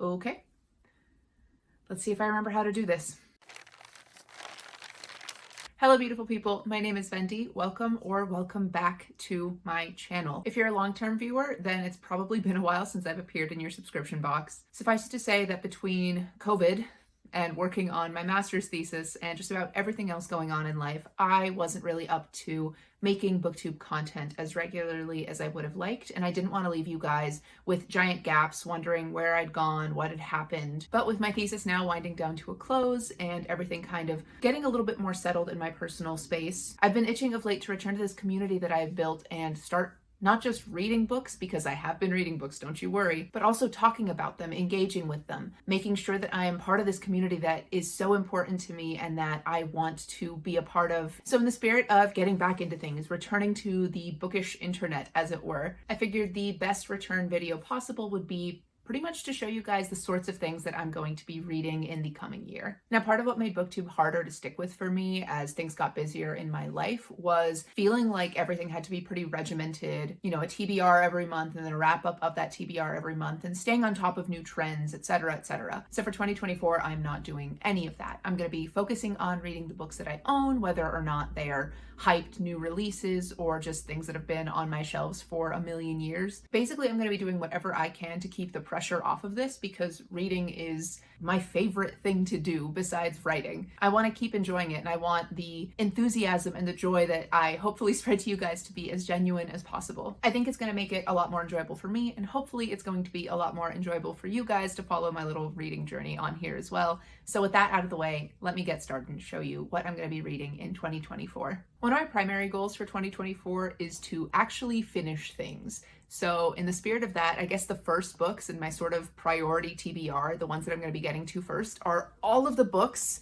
Okay, let's see if I remember how to do this. Hello beautiful people, my name is Vendi. Welcome back to my channel. If you're a long-term viewer, then it's probably been a while since I've appeared in your subscription box. Suffice it to say that between COVID and working on my master's thesis and just about everything else going on in life, I wasn't really up to making booktube content as regularly as I would have liked, and I didn't want to leave you guys with giant gaps wondering where I'd gone, what had happened. But with my thesis now winding down to a close and everything kind of getting a little bit more settled in my personal space, I've been itching of late to return to this community that I've built and start not just reading books, because I have been reading books, don't you worry, but also talking about them, engaging with them, making sure that I am part of this community that is so important to me and that I want to be a part of. So in the spirit of getting back into things, returning to the bookish internet, as it were, I figured the best return video possible would be pretty much to show you guys the sorts of things that I'm going to be reading in the coming year. Now, part of what made booktube harder to stick with for me as things got busier in my life was feeling like everything had to be pretty regimented, you know, a TBR every month and then a wrap up of that TBR every month and staying on top of new trends, etc., etc. So for 2024, I'm not doing any of that. I'm going to be focusing on reading the books that I own, whether or not they are hyped new releases or just things that have been on my shelves for a million years. Basically, I'm going to be doing whatever I can to keep the pressure off of this because reading is my favorite thing to do besides writing. I want to keep enjoying it, and I want the enthusiasm and the joy that I hopefully spread to you guys to be as genuine as possible. I think it's going to make it a lot more enjoyable for me, and hopefully it's going to be a lot more enjoyable for you guys to follow my little reading journey on here as well. So with that out of the way, let me get started and show you what I'm going to be reading in 2024. One of my primary goals for 2024 is to actually finish things. So in the spirit of that, I guess the first books in my sort of priority TBR, the ones that I'm going to be getting to first, are all of the books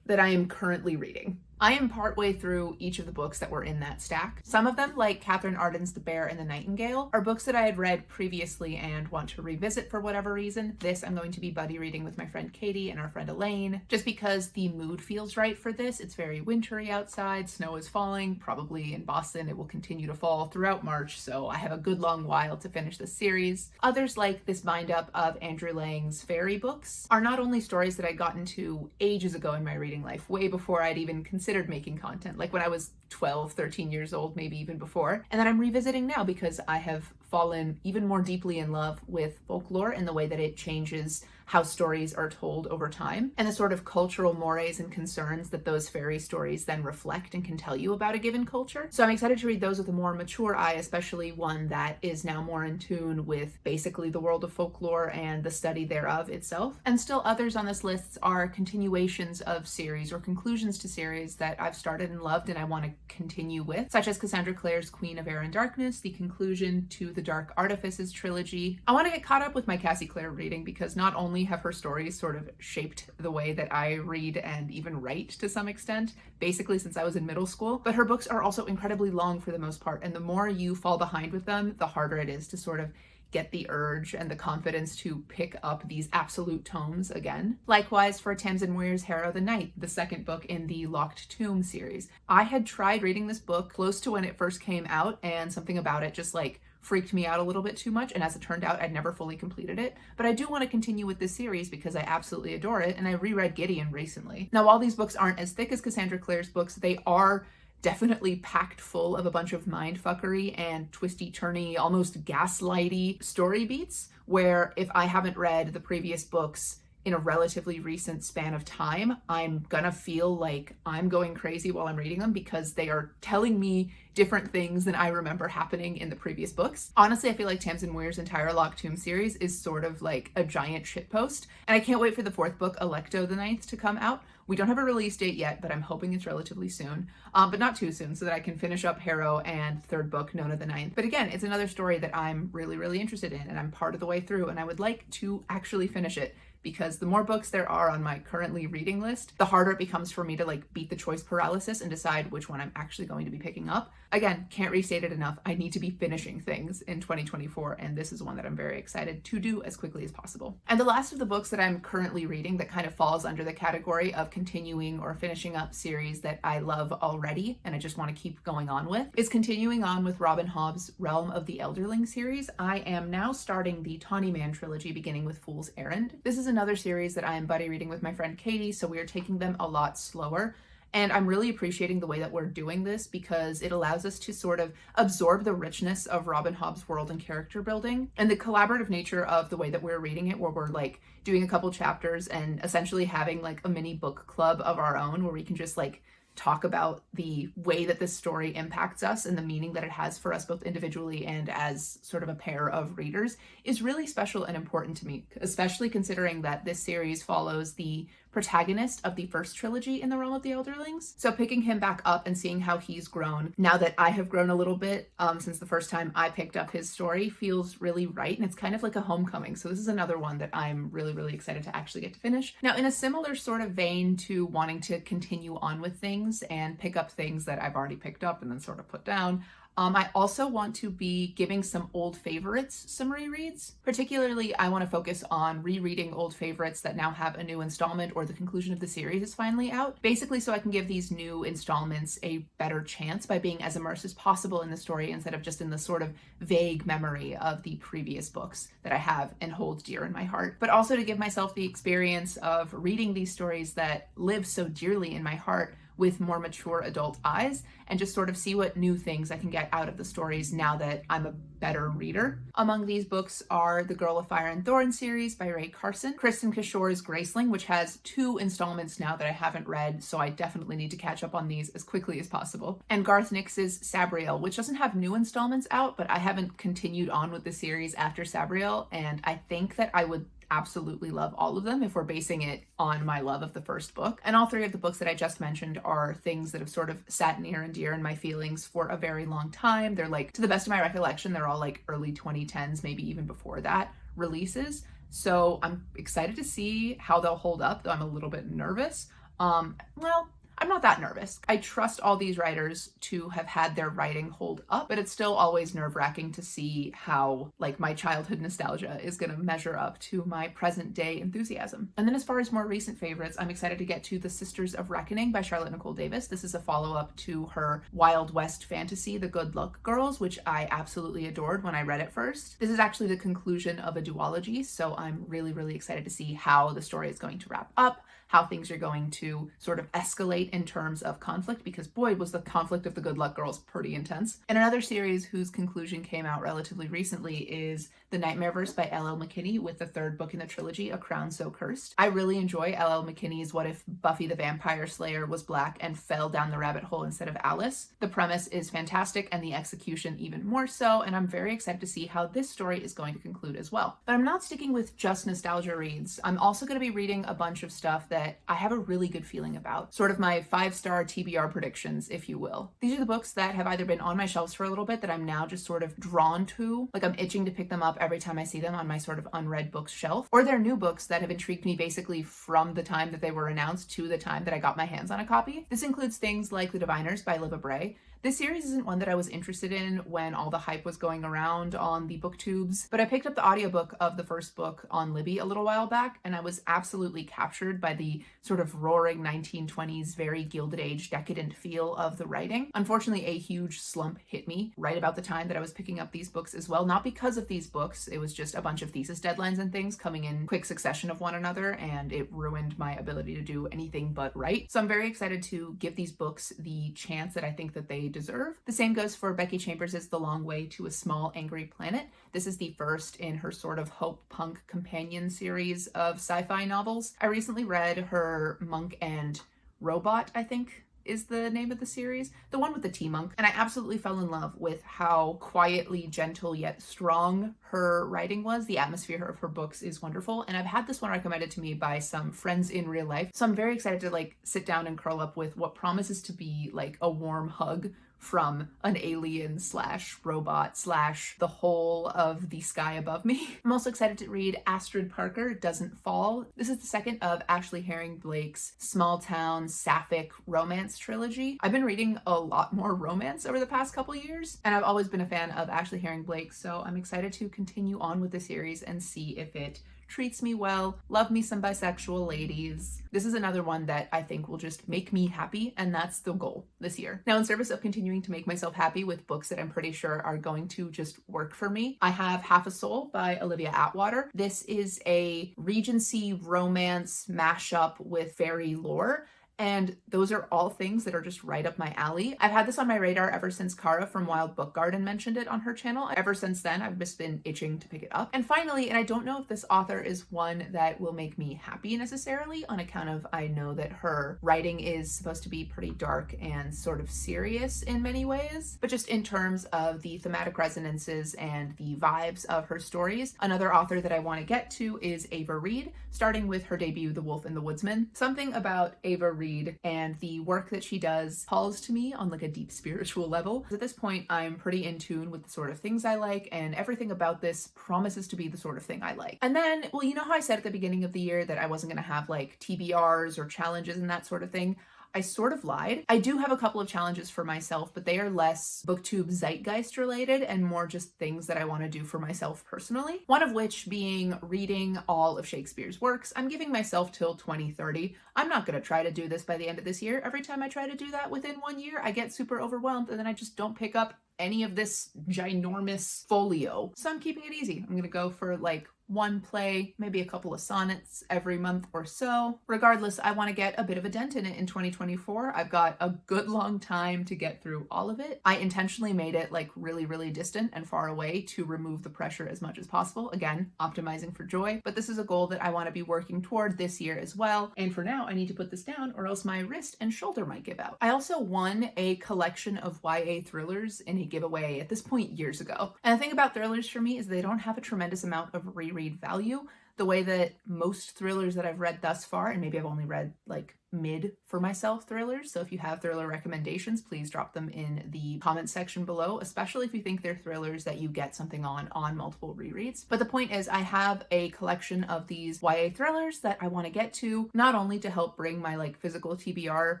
that I am currently reading. I am partway through each of the books that were in that stack. Some of them, like Catherine Arden's The Bear and the Nightingale, are books that I had read previously and want to revisit for whatever reason. This I'm going to be buddy reading with my friend Katie and our friend Elaine, just because the mood feels right for this. It's very wintry outside, snow is falling, probably in Boston it will continue to fall throughout March, so I have a good long while to finish this series. Others, like this bind-up of Andrew Lang's fairy books, are not only stories that I got into ages ago in my reading life, way before I'd even considered making content, like when I was 12, 13 years old, maybe even before, and that I'm revisiting now because I have fallen even more deeply in love with folklore and the way that it changes how stories are told over time and the sort of cultural mores and concerns that those fairy stories then reflect and can tell you about a given culture. So I'm excited to read those with a more mature eye, especially one that is now more in tune with basically the world of folklore and the study thereof itself. And still others on this list are continuations of series or conclusions to series that I've started and loved and I want to continue with, such as Cassandra Clare's Queen of Air and Darkness, the conclusion to the Dark Artifices trilogy. I want to get caught up with my Cassie Clare reading because not only have her stories sort of shaped the way that I read and even write to some extent, basically since I was in middle school, but her books are also incredibly long for the most part, and the more you fall behind with them, the harder it is to sort of get the urge and the confidence to pick up these absolute tomes again. Likewise for Tamsin Muir's Harrow the Night, the second book in the Locked Tomb series. I had tried reading this book close to when it first came out, and something about it just like freaked me out a little bit too much, and as it turned out, I'd never fully completed it. But I do want to continue with this series because I absolutely adore it, and I reread Gideon recently. Now, while these books aren't as thick as Cassandra Clare's books, they are definitely packed full of a bunch of mindfuckery and twisty-turny, almost gaslighty story beats, where if I haven't read the previous books in a relatively recent span of time, I'm gonna feel like I'm going crazy while I'm reading them because they are telling me different things than I remember happening in the previous books. Honestly, I feel like Tamsin Muir's entire Locked Tomb series is sort of like a giant shitpost, and I can't wait for the fourth book, Alecto the Ninth, to come out. We don't have a release date yet, but I'm hoping it's relatively soon, but not too soon, so that I can finish up Harrow and third book, Nona the Ninth. But again, it's another story that I'm really, really interested in, and I'm part of the way through, and I would like to actually finish it. because the more books there are on my currently reading list, the harder it becomes for me to like beat the choice paralysis and decide which one I'm actually going to be picking up. Again, can't restate it enough. I need to be finishing things in 2024, and this is one that I'm very excited to do as quickly as possible. And the last of the books that I'm currently reading that kind of falls under the category of continuing or finishing up series that I love already and I just want to keep going on with is continuing on with Robin Hobb's Realm of the Elderling series. I am now starting the Tawny Man trilogy, beginning with Fool's Errand. This is another series that I am buddy reading with my friend Katie, so we are taking them a lot slower. And I'm really appreciating the way that we're doing this because it allows us to sort of absorb the richness of Robin Hobb's world and character building and the collaborative nature of the way that we're reading it, where we're like doing a couple chapters and essentially having like a mini book club of our own where we can just like talk about the way that this story impacts us and the meaning that it has for us both individually and as sort of a pair of readers is really special and important to me, especially considering that this series follows the protagonist of the first trilogy in the Realm of the Elderlings. So picking him back up and seeing how he's grown now that I have grown a little bit since the first time I picked up his story feels really right, and it's kind of like a homecoming. So this is another one that I'm really excited to actually get to finish. Now, in a similar sort of vein to wanting to continue on with things and pick up things that I've already picked up and then sort of put down, I also want to be giving some old favorites some rereads. Particularly, I want to focus on rereading old favorites that now have a new installment or the conclusion of the series is finally out. Basically, so I can give these new installments a better chance by being as immersed as possible in the story instead of just in the sort of vague memory of the previous books that I have and hold dear in my heart. But also to give myself the experience of reading these stories that live so dearly in my heart with more mature adult eyes and just sort of see what new things I can get out of the stories now that I'm a better reader. Among these books are the Girl of Fire and Thorn series by Ray Carson, Kristen Kishore's Graceling, which has 2 installments now that I haven't read, so I definitely need to catch up on these as quickly as possible, and Garth Nix's Sabriel, which doesn't have new installments out, but I haven't continued on with the series after Sabriel, and I think that I would absolutely love all of them if we're basing it on my love of the first book. And all 3 of the books that I just mentioned are things that have sort of sat near and dear in my feelings for a very long time. They're like, to the best of my recollection, they're all like early 2010s, maybe even before that, releases. So I'm excited to see how they'll hold up, though I'm a little bit nervous. Well, I'm not that nervous. I trust all these writers to have had their writing hold up, but it's still always nerve-wracking to see how like my childhood nostalgia is going to measure up to my present day enthusiasm. And then as far as more recent favorites, I'm excited to get to The Sisters of Reckoning by Charlotte Nicole Davis. This is a follow-up to her Wild West fantasy, The Good Luck Girls, which I absolutely adored when I read it first. This is actually the conclusion of a duology, so I'm really excited to see how the story is going to wrap up, how things are going to sort of escalate in terms of conflict, because boy, was the conflict of the Good Luck Girls pretty intense. And another series whose conclusion came out relatively recently is The Nightmareverse by L.L. McKinney, with the 3rd book in the trilogy, A Crown So Cursed. I really enjoy L.L. McKinney's What If Buffy the Vampire Slayer was black and fell down the rabbit hole instead of Alice. The premise is fantastic and the execution even more so, and I'm very excited to see how this story is going to conclude as well. But I'm not sticking with just nostalgia reads. I'm also going to be reading a bunch of stuff that I have a really good feeling about. Sort of my 5-star TBR predictions, if you will. These are the books that have either been on my shelves for a little bit that I'm now just sort of drawn to, like I'm itching to pick them up every time I see them on my sort of unread books shelf, or they're new books that have intrigued me basically from the time that they were announced to the time that I got my hands on a copy. This includes things like The Diviners by Libba Bray. This series isn't one that I was interested in when all the hype was going around on the booktubes, but I picked up the audiobook of the first book on Libby a little while back, and I was absolutely captured by the sort of roaring 1920s, very Gilded Age, decadent feel of the writing. Unfortunately, a huge slump hit me right about the time that I was picking up these books as well. Not because of these books, it was just a bunch of thesis deadlines and things coming in quick succession of one another, and it ruined my ability to do anything but write. So I'm very excited to give these books the chance that I think that they deserve. The same goes for Becky Chambers' The Long Way to a Small Angry Planet. This is the first in her sort of hope punk companion series of sci-fi novels. I recently read her Monk and Robot, I think is the name of the series, the one with the tea monk, and I absolutely fell in love with how quietly gentle yet strong her writing was. The atmosphere of her books is wonderful, and I've had this one recommended to me by some friends in real life, so I'm very excited to like sit down and curl up with what promises to be like a warm hug from an alien slash robot slash the whole of the sky above me. I'm also excited to read Astrid Parker Doesn't Fall. This is the second of Ashley Herring Blake's small town sapphic romance trilogy. I've been reading a lot more romance over the past couple years, and I've always been a fan of Ashley Herring Blake, so I'm excited to continue on with the series and see if it treats me well. Love me some bisexual ladies. This is another one that I think will just make me happy, and that's the goal this year. Now, in service of continuing to make myself happy with books that I'm pretty sure are going to just work for me, I have Half a Soul by Olivia Atwater. This is a Regency romance mashup with fairy lore, and those are all things that are just right up my alley. I've had this on my radar ever since Kara from Wild Book Garden mentioned it on her channel. Ever since then, I've just been itching to pick it up. And finally, and I don't know if this author is one that will make me happy necessarily, on account of I know that her writing is supposed to be pretty dark and sort of serious in many ways, but just in terms of the thematic resonances and the vibes of her stories, another author that I want to get to is Ava Reid, starting with her debut, The Wolf and the Woodsman. Something about Ava Reid and the work that she does calls to me on like a deep spiritual level. At this point, I'm pretty in tune with the sort of things I like, and everything about this promises to be the sort of thing I like. And then, well, you know how I said at the beginning of the year that I wasn't going to have like TBRs or challenges and that sort of thing? I sort of lied. I do have a couple of challenges for myself, but they are less booktube zeitgeist related and more just things that I want to do for myself personally. One of which being reading all of Shakespeare's works. I'm giving myself till 2030. I'm not going to try to do this by the end of this year. Every time I try to do that within 1 year, I get super overwhelmed and then I just don't pick up any of this ginormous folio. So I'm keeping it easy. I'm going to go for like one play, maybe a couple of sonnets every month or so. Regardless, I want to get a bit of a dent in it in 2024. I've got a good long time to get through all of it. I intentionally made it like really, really distant and far away to remove the pressure as much as possible. Again, optimizing for joy. But this is a goal that I want to be working toward this year as well. And for now, I need to put this down or else my wrist and shoulder might give out. I also won a collection of YA thrillers in a giveaway at this point years ago. And the thing about thrillers for me is they don't have a tremendous amount of reread value the way that most thrillers that I've read thus far, and maybe I've only read like mid for myself thrillers. So if you have thriller recommendations, please drop them in the comment section below, especially if you think they're thrillers that you get something on multiple rereads. But the point is I have a collection of these YA thrillers that I want to get to, not only to help bring my like physical TBR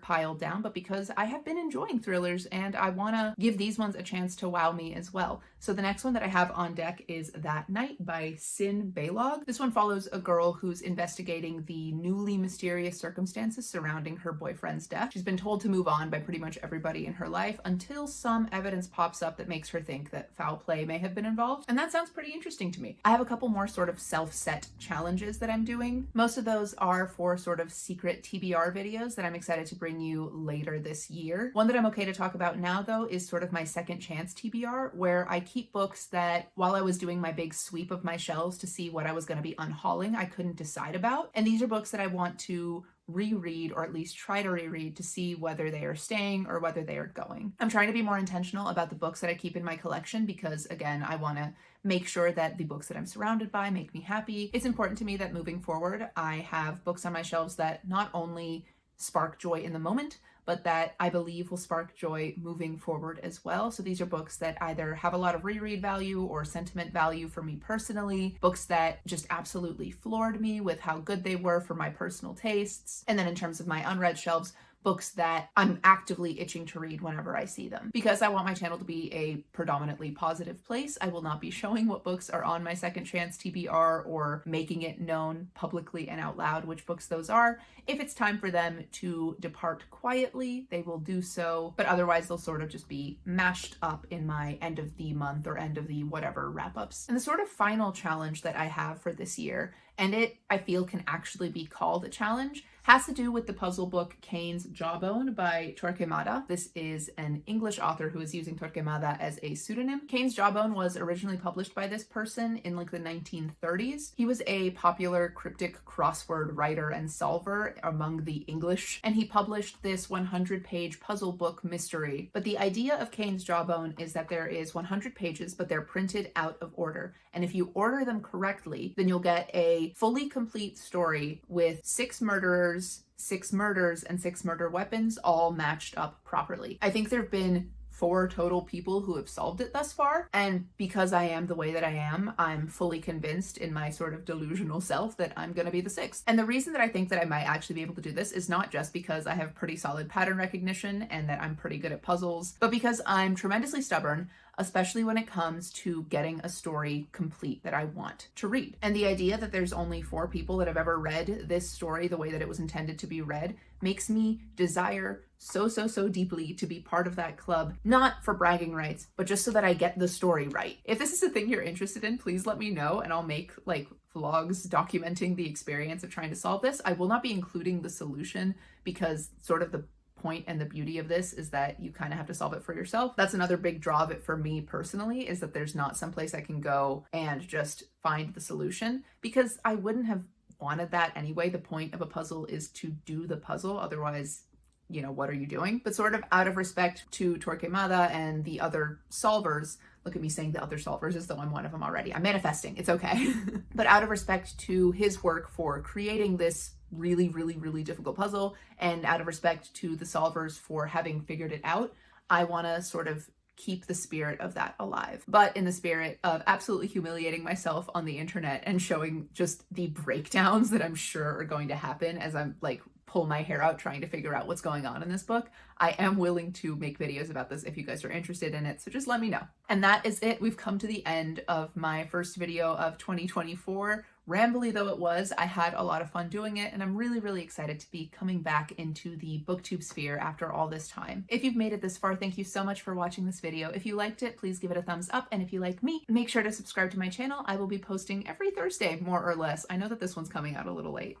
pile down, but because I have been enjoying thrillers and I want to give these ones a chance to wow me as well. So the next one that I have on deck is That Night by Sin Baylog. This one follows a girl who's investigating the newly mysterious circumstances surrounding her boyfriend's death. She's been told to move on by pretty much everybody in her life until some evidence pops up that makes her think that foul play may have been involved. And that sounds pretty interesting to me. I have a couple more sort of self-set challenges that I'm doing. Most of those are for sort of secret TBR videos that I'm excited to bring you later this year. One that I'm okay to talk about now though is sort of my second chance TBR, where I keep books that while I was doing my big sweep of my shelves to see what I was going to be unhauling, I couldn't decide about. And these are books that I want to reread, or at least try to reread, to see whether they are staying or whether they are going. I'm trying to be more intentional about the books that I keep in my collection because, again, I want to make sure that the books that I'm surrounded by make me happy. It's important to me that moving forward, I have books on my shelves that not only spark joy in the moment, but that I believe will spark joy moving forward as well. So these are books that either have a lot of reread value or sentiment value for me personally, books that just absolutely floored me with how good they were for my personal tastes. And then in terms of my unread shelves, books that I'm actively itching to read whenever I see them. Because I want my channel to be a predominantly positive place, I will not be showing what books are on my second chance TBR or making it known publicly and out loud which books those are. If it's time for them to depart quietly, they will do so, but otherwise they'll sort of just be mashed up in my end of the month or end of the whatever wrap-ups. And the sort of final challenge that I have for this year, and it I feel can actually be called a challenge, has to do with the puzzle book Cain's Jawbone by Torquemada. This is an English author who is using Torquemada as a pseudonym. Cain's Jawbone was originally published by this person in like the 1930s. He was a popular cryptic crossword writer and solver among the English, and he published this 100-page puzzle book mystery. But the idea of Cain's Jawbone is that there is 100 pages, but they're printed out of order. And if you order them correctly, then you'll get a fully complete story with 6 murderers, 6 murders, and 6 murder weapons all matched up properly. I think there have been 4 total people who have solved it thus far. And because I am the way that I am, I'm fully convinced in my sort of delusional self that I'm gonna be the 6th. And the reason that I think that I might actually be able to do this is not just because I have pretty solid pattern recognition and that I'm pretty good at puzzles, but because I'm tremendously stubborn, especially when it comes to getting a story complete that I want to read. And the idea that there's only 4 people that have ever read this story the way that it was intended to be read makes me desire so deeply to be part of that club, not for bragging rights, but just so that I get the story right. If this is a thing you're interested in, please let me know and I'll make like vlogs documenting the experience of trying to solve this. I will not be including the solution because sort of the point and the beauty of this is that you kind of have to solve it for yourself. That's another big draw of it for me personally, is that there's not someplace I can go and just find the solution, because I wouldn't have wanted that anyway. The point of a puzzle is to do the puzzle. Otherwise, you know, what are you doing? But sort of out of respect to Torquemada and the other solvers, look at me saying the other solvers as though I'm one of them already. I'm manifesting, it's okay. But out of respect to his work for creating this really difficult puzzle, and out of respect to the solvers for having figured it out, I want to sort of keep the spirit of that alive, but in the spirit of absolutely humiliating myself on the internet and showing just the breakdowns that I'm sure are going to happen as I'm like pull my hair out trying to figure out what's going on in this book. I am willing to make videos about this if you guys are interested in it, so just let me know. And that is it. We've come to the end of my first video of 2024. Rambly though it was, I had a lot of fun doing it, and I'm really excited to be coming back into the booktube sphere after all this time. If you've made it this far, thank you so much for watching this video. If you liked it, please give it a thumbs up, and if you like me, make sure to subscribe to my channel. I will be posting every Thursday, more or less. I know that this one's coming out a little late.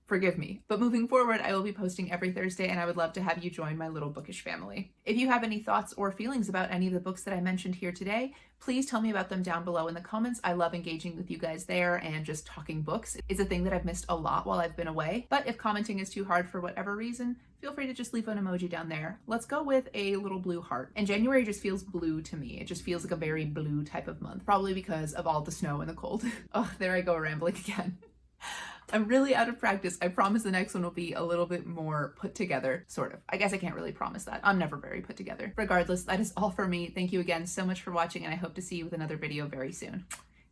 Forgive me. But moving forward, I will be posting every Thursday, and I would love to have you join my little bookish family. If you have any thoughts or feelings about any of the books that I mentioned here today, please tell me about them down below in the comments. I love engaging with you guys there, and just talking books is a thing that I've missed a lot while I've been away. But if commenting is too hard for whatever reason, feel free to just leave an emoji down there. Let's go with a little blue heart. And January just feels blue to me. It just feels like a very blue type of month, probably because of all the snow and the cold. Oh, there I go rambling again. I'm really out of practice. I promise the next one will be a little bit more put together, sort of. I guess I can't really promise that. I'm never very put together. Regardless, that is all for me. Thank you again so much for watching, and I hope to see you with another video very soon.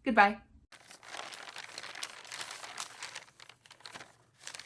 Goodbye.